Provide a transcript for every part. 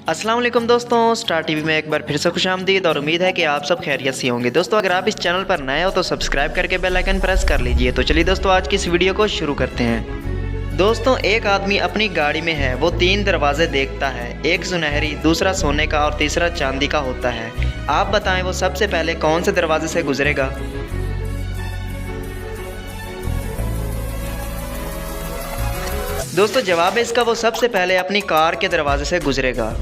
अस्सलाम वालेकुम दोस्तों, स्टार टीवी में एक बार फिर से खुशामदीद और उम्मीद है कि आप सब खैरियत से होंगे। दोस्तों अगर आप इस चैनल पर नए हो तो सब्सक्राइब करके बेल आइकन प्रेस कर लीजिए। तो चलिए दोस्तों आज की इस वीडियो को शुरू करते हैं। दोस्तों एक आदमी अपनी गाड़ी में है, वो 3 दरवाजे देखता है, एक सुनहरी, दूसरा सोने का और तीसरा चांदी का होता है। आप बताएं वो सबसे पहले कौन से दरवाजे से गुजरेगा? दोस्तों जवाब है इसका, वो सबसे पहले अपनी कार के दरवाजे से गुजरेगा।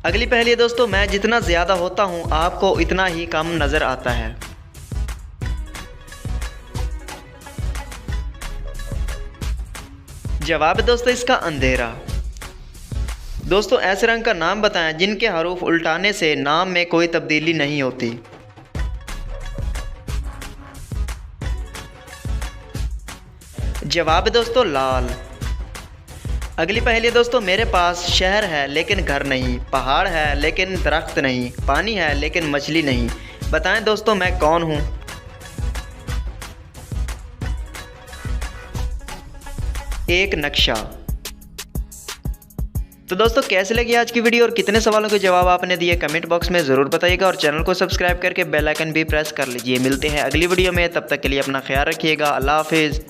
अगली पहेली है दोस्तों, मैं जितना ज़्यादा होता हूँ आपको इतना ही कम नज़र आता है। जवाब है दोस्तों इसका अंधेरा। दोस्तों ऐसे रंग का नाम बताएं जिनके हरूफ उल्टाने से नाम में कोई तब्दीली नहीं होती। जवाब है दोस्तों लाल। अगली पहेली है दोस्तों, मेरे पास शहर है लेकिन घर नहीं, पहाड़ है लेकिन दरख्त नहीं, पानी है लेकिन मछली नहीं। बताएं दोस्तों मैं कौन हूं? एक नक्शा। तो दोस्तों कैसे लगी आज की वीडियो और कितने सवालों के जवाब आपने दिए कमेंट बॉक्स में ज़रूर बताइएगा और चैनल को सब्सक्राइब करके बेल आइकन भी प्रेस कर लीजिए। मिलते हैं अगली वीडियो में, तब तक के लिए अपना ख्याल रखिएगा। अल्लाह हाफिज़।